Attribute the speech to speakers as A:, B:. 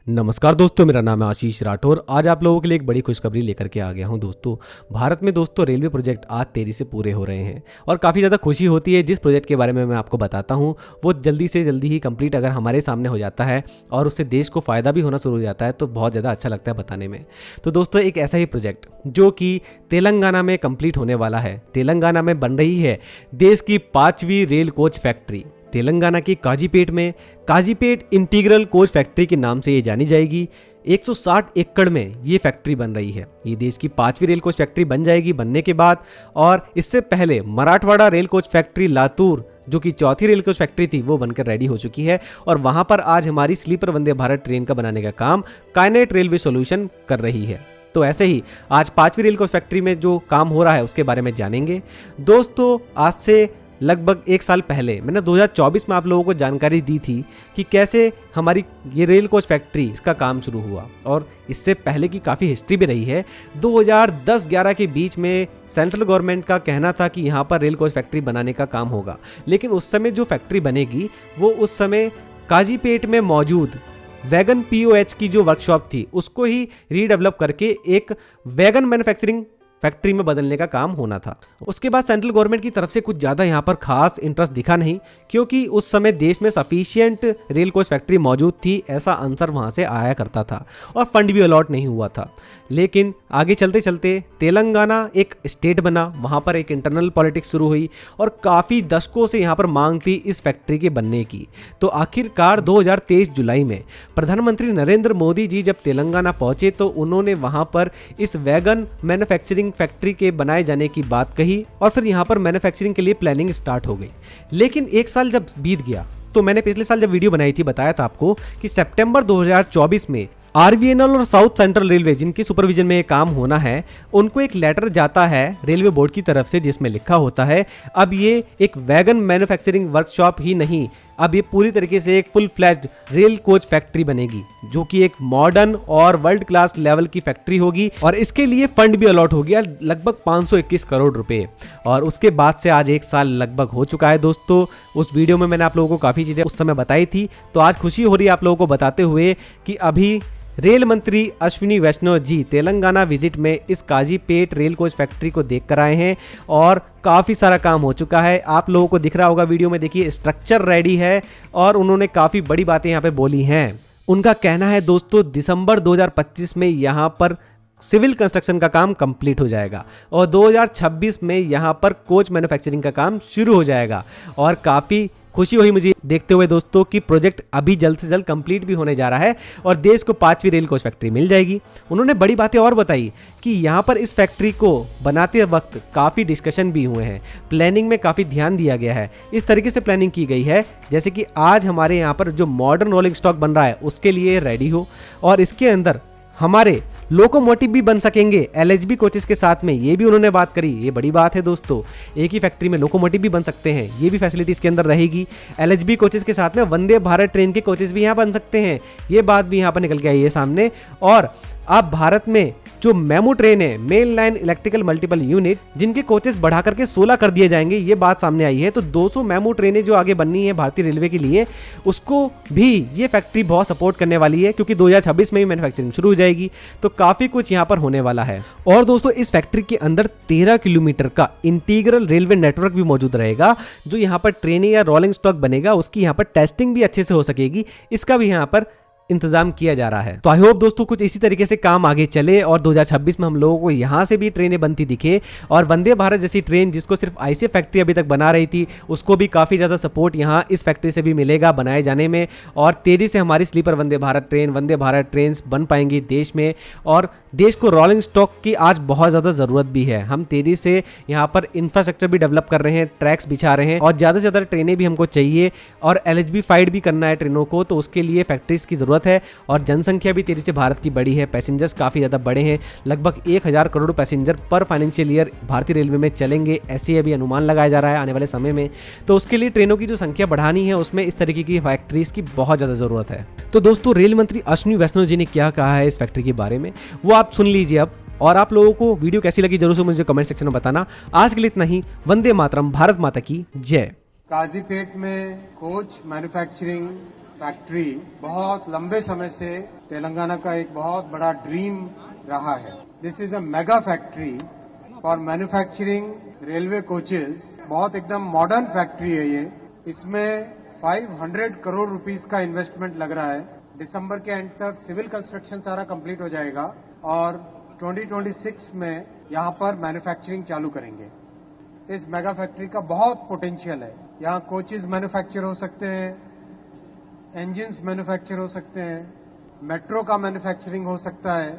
A: नमस्कार दोस्तों, मेरा नाम है आशीष राठौर। आज आप लोगों के लिए एक बड़ी खुशखबरी लेकर के आ गया हूं दोस्तों। भारत में दोस्तों रेलवे प्रोजेक्ट आज तेजी से पूरे हो रहे हैं और काफ़ी ज़्यादा खुशी होती है। जिस प्रोजेक्ट के बारे में मैं आपको बताता हूं वो जल्दी से जल्दी ही कंप्लीट अगर हमारे सामने हो जाता है और उससे देश को फ़ायदा भी होना शुरू हो जाता है तो बहुत ज़्यादा अच्छा लगता है बताने में। तो दोस्तों एक ऐसा ही प्रोजेक्ट जो कि तेलंगाना में कंप्लीट होने वाला है। तेलंगाना में बन रही है देश की 5वीं रेल कोच फैक्ट्री। तेलंगाना की काजीपेट में काजीपेट इंटीग्रल कोच फैक्ट्री के नाम से ये जानी जाएगी। 160 एकड़ में ये फैक्ट्री बन रही है। ये देश की 5वीं रेल कोच फैक्ट्री बन जाएगी बनने के बाद। और इससे पहले Marathwada rail coach factory Latur जो कि 4थी रेल कोच फैक्ट्री थी वो बनकर रेडी हो चुकी है और वहां पर आज हमारी स्लीपर वंदे भारत ट्रेन का बनाने का काम कायनेट रेलवे सॉल्यूशन कर रही है। तो ऐसे ही आज 5वीं रेल कोच फैक्ट्री में जो काम हो रहा है उसके बारे में जानेंगे। दोस्तों आज से लगभग एक साल पहले मैंने 2024 में आप लोगों को जानकारी दी थी कि कैसे हमारी ये रेल कोच फैक्ट्री इसका काम शुरू हुआ और इससे पहले की काफ़ी हिस्ट्री भी रही है। 2010-11 के बीच में सेंट्रल गवर्नमेंट का कहना था कि यहाँ पर रेल कोच फैक्ट्री बनाने का काम होगा, लेकिन उस समय जो फैक्ट्री बनेगी वो उस समय काजीपेट में मौजूद वैगन POH की जो वर्कशॉप थी उसको ही रीडेवलप करके एक वैगन मैन्युफैक्चरिंग फैक्ट्री में बदलने का काम होना था। उसके बाद सेंट्रल गवर्नमेंट की तरफ से कुछ ज़्यादा यहाँ पर खास इंटरेस्ट दिखा नहीं, क्योंकि उस समय देश में सफिशिएंट रेल कोच फैक्ट्री मौजूद थी ऐसा आंसर वहाँ से आया करता था और फंड भी अलॉट नहीं हुआ था। लेकिन आगे चलते चलते तेलंगाना एक स्टेट बना, वहाँ पर एक इंटरनल पॉलिटिक्स शुरू हुई और काफ़ी दशकों से यहाँ पर मांग थी इस फैक्ट्री के बनने की। तो आखिरकार 2023 जुलाई में प्रधानमंत्री नरेंद्र मोदी जी जब तेलंगाना पहुँचे तो उन्होंने वहाँ पर इस वैगन मैन्युफैक्चरिंग फैक्ट्री के बनाए जाने की बात कही और फिर यहाँ पर मैन्युफैक्चरिंग के लिए प्लानिंग स्टार्ट हो गई। लेकिन एक साल जब बीत गया तो मैंने पिछले साल जब वीडियो बनाई थी बताया था आपको कि सितंबर 2024 में RVNL और साउथ सेंट्रल रेलवे जिनकी सुपरविजन में ये काम होना है उनको एक लेटर जाता है रेलवे बोर्ड की तरफ से जिसमें लिखा होता है अब ये एक वैगन मैन्युफैक्चरिंग वर्कशॉप ही नहीं, अब ये पूरी तरीके से एक full flashed rail coach factory बनेगी जो कि एक मॉडर्न और वर्ल्ड क्लास लेवल की फैक्ट्री होगी और इसके लिए फंड भी अलॉट हो गया लगभग 521 करोड़ रुपए। और उसके बाद से आज एक साल लगभग हो चुका है दोस्तों। उस वीडियो में मैंने आप लोगों को काफ़ी चीज़ें उस समय बताई थी, तो आज खुशी हो रही है आप लोगों को बताते हुए कि अभी रेल मंत्री अश्विनी वैष्णव जी तेलंगाना विजिट में इस काजीपेट रेल कोच फैक्ट्री को देख कर आए हैं और काफ़ी सारा काम हो चुका है। आप लोगों को दिख रहा होगा वीडियो में, देखिए स्ट्रक्चर रेडी है और उन्होंने काफ़ी बड़ी बातें यहाँ पे बोली हैं। उनका कहना है दोस्तों दिसंबर 2025 में यहाँ पर सिविल कंस्ट्रक्शन का काम कंप्लीट हो जाएगा और 2026 में यहाँ पर कोच मैन्युफैक्चरिंग का काम शुरू हो जाएगा। और काफ़ी खुशी हुई मुझे देखते हुए दोस्तों कि प्रोजेक्ट अभी जल्द से जल्द कंप्लीट भी होने जा रहा है और देश को 5वीं रेल कोच फैक्ट्री मिल जाएगी। उन्होंने बड़ी बातें और बताई कि यहाँ पर इस फैक्ट्री को बनाते वक्त काफ़ी डिस्कशन भी हुए हैं, प्लानिंग में काफ़ी ध्यान दिया गया है। इस तरीके से प्लानिंग की गई है जैसे कि आज हमारे यहाँ पर जो मॉडर्न रोलिंग स्टॉक बन रहा है उसके लिए रेडी हो और इसके अंदर हमारे लोकोमोटिव भी बन सकेंगे LHB कोचेस के साथ में, ये भी उन्होंने बात करी। ये बड़ी बात है दोस्तों, एक ही फैक्ट्री में लोकोमोटिव भी बन सकते हैं, ये भी फैसिलिटी इसके अंदर रहेगी। LHB कोचेस के साथ में वंदे भारत ट्रेन के कोचेस भी यहाँ बन सकते हैं, ये बात भी यहाँ पर निकल के आई है सामने। और अब भारत में जो मेमू ट्रेन है main line electrical multiple unit जिनके कोचेस बढ़ा करके 16 कर दिए जाएंगे, ये बात सामने आई है। तो 200 मेमू ट्रेनें जो आगे बननी है भारतीय रेलवे के लिए उसको भी ये फैक्ट्री बहुत सपोर्ट करने वाली है क्योंकि 2026 में ही मैन्युफैक्चरिंग शुरू हो जाएगी। तो काफ़ी कुछ यहाँ पर होने वाला है। और दोस्तों इस फैक्ट्री के अंदर 13 किलोमीटर का इंटीग्रल रेलवे नेटवर्क भी मौजूद रहेगा। जो यहाँ पर ट्रेनें या रोलिंग स्टॉक बनेगा उसकी यहाँ पर टेस्टिंग भी अच्छे से हो सकेगी, इसका भी यहाँ पर इंतजाम किया जा रहा है। तो आई होप दोस्तों कुछ इसी तरीके से काम आगे चले और 2026 में हम लोगों को यहाँ से भी ट्रेनें बनती दिखे और वंदे भारत जैसी ट्रेन जिसको सिर्फ ICF फैक्ट्री अभी तक बना रही थी उसको भी काफ़ी ज़्यादा सपोर्ट यहाँ इस फैक्ट्री से भी मिलेगा बनाए जाने में और तेज़ी से हमारी स्लीपर वंदे भारत ट्रेन बन पाएंगी देश में। और देश को रोलिंग स्टॉक की आज बहुत ज़्यादा ज़रूरत भी है। हम तेज़ी से यहाँ पर इंफ्रास्ट्रक्चर भी डेवलप कर रहे हैं, ट्रैक्स बिछा रहे हैं और ज़्यादा से ज़्यादा ट्रेनें भी हमको चाहिए और LHB फाइड भी करना है ट्रेनों को, तो उसके लिए फैक्ट्रीज की ज़रूरत है। और जनसंख्या भी तेजी से भारत की बढ़ी है, पैसेंजर्स काफ़ी ज़्यादा बढ़े हैं, लगभग 1000 करोड़ पैसेंजर पर फाइनेंशियल ईयर भारतीय रेलवे में चलेंगे, ऐसे अभी अनुमान लगाया जा रहा है आने वाले समय में। तो उसके लिए ट्रेनों की जो संख्या बढ़ानी है उसमें इस तरीके की फैक्ट्रीज की बहुत ज़्यादा ज़रूरत है। तो दोस्तों रेल मंत्री अश्विनी वैष्णव जी ने क्या कहा है इस फैक्ट्री के बारे में वो आप सुन लीजिए अब। और आप लोगों को वीडियो कैसी लगी जरूर से मुझे कमेंट सेक्शन में बताना। आज के लिए इतना ही। वंदे मातरम, भारत माता की जय।
B: काजीपेट में कोच मैन्युफैक्चरिंग फैक्ट्री बहुत लंबे समय से तेलंगाना का एक बहुत बड़ा ड्रीम रहा है। This is a mega factory for manufacturing railway coaches. बहुत एकदम मॉडर्न फैक्ट्री है ये। इसमें 500 करोड़ रुपीस का इन्वेस्टमेंट लग रहा है। दिसंबर के एंड तक सिविल कंस्ट्रक्शन सारा कंप्लीट हो जाएगा और 2026 में यहाँ पर मैन्युफैक्चरिंग चालू करेंगे। इस मेगा फैक्ट्री का बहुत पोटेंशियल है। यहाँ कोचेस मैन्युफैक्चर हो सकते हैं, इंजिन्स मैन्युफैक्चर हो सकते हैं, मेट्रो का मैन्युफैक्चरिंग हो सकता है,